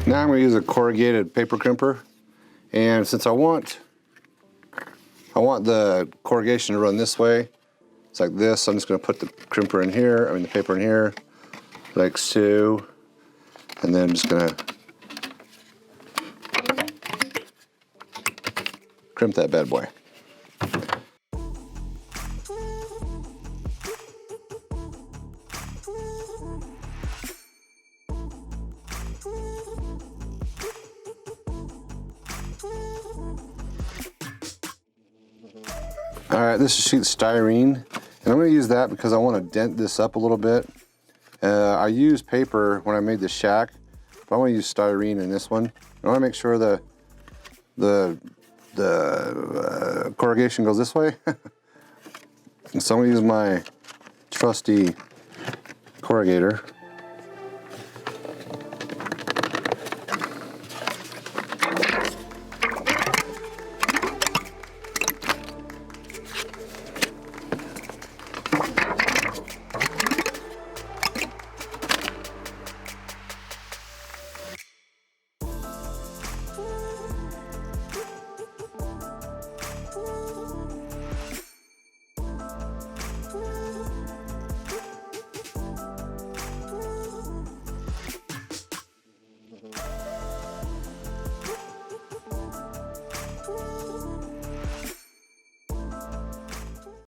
Now I'm going to use a corrugated paper crimper, and since I want the corrugation to run this way, it's like this. I'm just going to put the crimper in here, the paper in here, like so, and then I'm just going to crimp that bad boy. Alright, this is sheet styrene, and I'm going to use that because I want to dent this up a little bit. I used paper when I made the shack, but I want to use styrene in this one. I want to make sure the corrugation goes this way. And so I'm going to use my trusty corrugator.